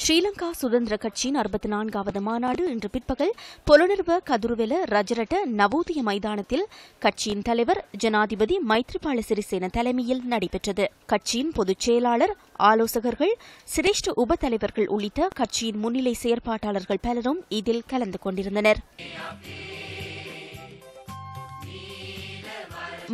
ஸ்ரீலங்கா சுதந்திர கட்சியின் 64வது மாநாடு இன்று பிற்பகல் பொலனர்வ கதுருவெல ரஜரட்ட நவோதய மைதானத்தில் கட்சியின் தலைவர் ஜனாதிபதி மைத்ரிபால சிறிசேன தலைமையில் நடைபெற்றது. கட்சியின் பொதுச் செயலாளர், ஆலோசகர்கள், சிரேஷ்ட உப தலைவர்கள் உள்ளிட்ட கட்சியின் முன்னிலை செயற்பாட்டாளர்கள் பலரும் இதில் கலந்து கொண்டிருந்தனர்.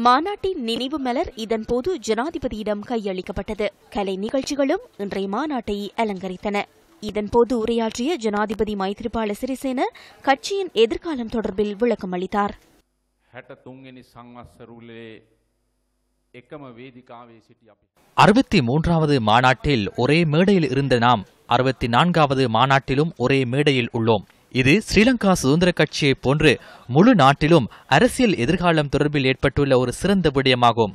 மாநாட்டின் நினைவு மலர் இதன்போது ஜனாதிபதியிடம் கையளிக்கப்பட்டது. கலை நிகழ்ச்சிகளும் இன்றைய மாநாட்டை அலங்கரித்தன. இதன்போது உரையாற்றிய ஜனாதிபதி மைத்ரிபால சிறிசேன கட்சியின் எதிர்காலம் தொடர்பில் விளக்கம் அளித்தார். 63வது மாநாட்டில் ஒரே மேடையில் இருந்த நாம் 64வது மாநாட்டிலும் ஒரே மேடையில் உள்ளோம். இது ஸ்ரீலங்கா சுதந்திர கட்சியை போன்று முழு நாட்டிலும் அரசியல் எதிர்காலம் தொடர்பில் ஏற்பட்டுள்ள ஒரு சிறந்த விடயமாகும்.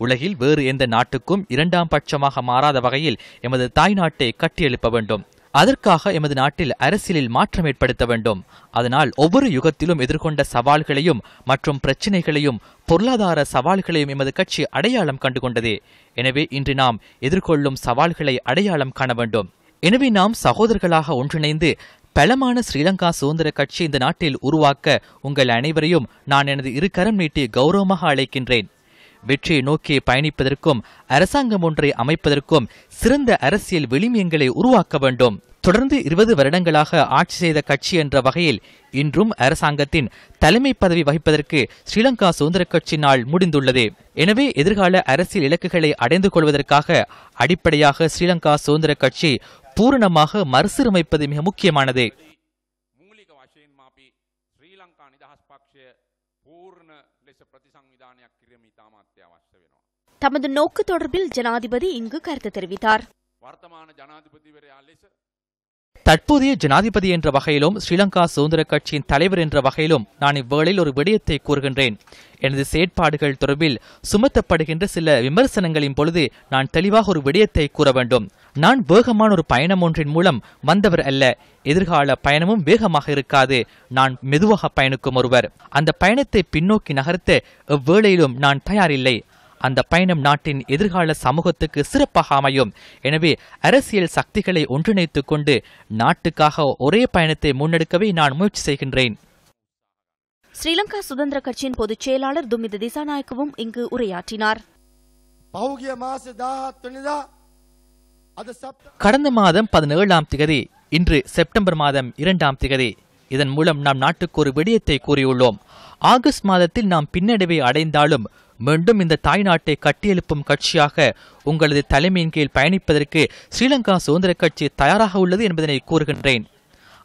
உலகில் வேறு எந்த நாட்டுக்கும் இரண்டாம் பட்சமாக மாறாத வகையில் எமது தாய் நாட்டை கட்டியெழுப்ப வேண்டும். அதற்காக எமது நாட்டில் அரசியலில் மாற்றம் ஏற்படுத்த வேண்டும். அதனால் ஒவ்வொரு யுகத்திலும் எதிர்கொண்ட சவால்களையும் மற்றும் பிரச்சினைகளையும், பொருளாதார சவால்களையும் எமது கட்சி அடையாளம் கண்டுகொண்டது. எனவே இன்று நாம் எதிர்கொள்ளும் சவால்களை அடையாளம் காண வேண்டும். எனவே நாம் சகோதரர்களாக ஒன்றிணைந்து பலமான ஸ்ரீலங்கா சுதந்திர கட்சி இந்த நாட்டில் உருவாக்க உங்கள் அனைவரையும் நான் எனது இரு கரம் நீட்டி கௌரவமாக அழைக்கின்றேன். வெற்றியை நோக்கி பயணிப்பதற்கும் அரசாங்கம் ஒன்றை அமைப்பதற்கும் சிறந்த அரசியல் விளிமியங்களை உருவாக்க வேண்டும். தொடர்ந்து 20 வருடங்களாக ஆட்சி செய்த கட்சி என்ற வகையில் இன்றும் அரசாங்கத்தின் தலைமை பதவி வகிப்பதற்கு ஸ்ரீலங்கா சுதந்திர கட்சி நாள் முடிந்துள்ளது. எனவே எதிர்கால அரசியல் இலக்குகளை அடைந்து கொள்வதற்காக அடிப்படையாக ஸ்ரீலங்கா சுதந்திர கட்சி பூரணமாக மறுசீரமைப்பது மிக முக்கியமானது. தமது நோக்கு தொடர்பில் ஜனாதிபதி இங்கு கருத்து தெரிவித்தார். தற்போதைய ஜனாதிபதி என்ற வகையிலும் ஸ்ரீலங்கா சுதந்திர கட்சியின் தலைவர் என்ற வகையிலும் நான் இவ்வேளையில் ஒரு விடயத்தை கூறுகின்றேன். எனது செயற்பாடுகள் தொடர்பில் சுமத்தப்படுகின்ற சில விமர்சனங்களின் பொழுது நான் தெளிவாக ஒரு விடயத்தை கூற வேண்டும். நான் வேகமான ஒரு பயணம் ஒன்றின் மூலம் வந்தவர் அல்ல. எதிர்கால பயணமும் வேகமாக இருக்காது. நான் மெதுவாக பயணிக்கும் ஒருவர். அந்த பயணத்தை பின்னோக்கி நகர்த்த எவ்வேளையிலும் நான் தயாரில்லை. அந்த பயணம் நாட்டின் எதிர்கால சமூகத்துக்கு சிறப்பாக அமையும். எனவே அரசியல் சக்திகளை ஒன்றிணைத்துக் கொண்டு நாட்டுக்காக ஒரே பயணத்தை முன்னெடுக்கவே நான் முயற்சி செய்கின்றேன். ஸ்ரீலங்கா சுதந்திர கட்சியின் பொதுச் செயலாளர் துமித திசாநாயக்கவும் இங்கு உரையாற்றினார். கடந்த மாதம் 17ஆம் திகதி, இன்று செப்டம்பர் மாதம் 2ஆம் திகதி. இதன் மூலம் நாம் நாட்டுக்கு ஒரு விடயத்தை கூறியுள்ளோம். ஆகஸ்ட் மாதத்தில் நாம் பின்னடைவை அடைந்தாலும் மீண்டும் இந்த தாய்நாட்டை கட்டியெழுப்பும் கட்சியாக உங்களது தலைமையின் கீழ் பயணிப்பதற்கு ஸ்ரீலங்கா சுதந்திர கட்சி தயாராக உள்ளது என்பதனை கூறுகின்றேன்.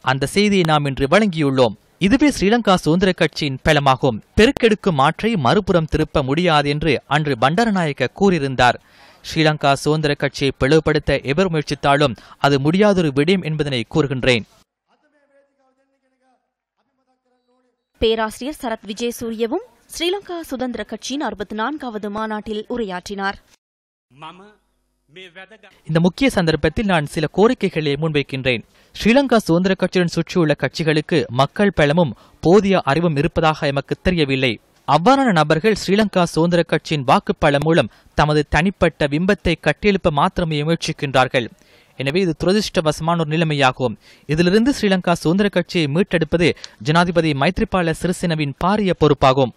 அந்த செய்தியை நாம் இன்று வழங்கியுள்ளோம். இதுவே ஸ்ரீலங்கா சுதந்திர கட்சியின் பலமாகும். பெருக்கெடுக்கும் மாற்றை மறுபுறம் திருப்ப முடியாது என்று அன்று பண்டாரநாயக்க கூறியிருந்தார். ஸ்ரீலங்கா சுதந்திர கட்சியை பிளவுபடுத்த எவர் முயற்சித்தாலும் அது முடியாதொரு விடயம் என்பதனை கூறுகின்றேன். பேராசிரியர் சரத் விஜயசூரியவும் ஸ்ரீலங்கா சுதந்திர கட்சியின் 64வது மாநாட்டில் உரையாற்றினார். இந்த முக்கிய சந்தர்ப்பத்தில் நான் சில கோரிக்கைகளை முன்வைக்கின்றேன். ஸ்ரீலங்கா சுதந்திர கட்சியுடன் சுற்றியுள்ள கட்சிகளுக்கு மக்கள் பலமும் போதிய அறிவும் இருப்பதாக எமக்கு தெரியவில்லை. அவ்வாறான நபர்கள் ஸ்ரீலங்கா சுதந்திர கட்சியின் வாக்குப்பலம் மூலம் தமது தனிப்பட்ட பிம்பத்தை கட்டியெழுப்ப மாத்திரமே முயற்சிக்கின்றார்கள். எனவே இது துரதிருஷ்டவசமான ஒரு நிலைமையாகும். இதிலிருந்து ஸ்ரீலங்கா சுதந்திர கட்சியை மீட்டெடுப்பது ஜனாதிபதி மைத்ரிபால சிறிசேனவின் பாரிய பொறுப்பாகும்.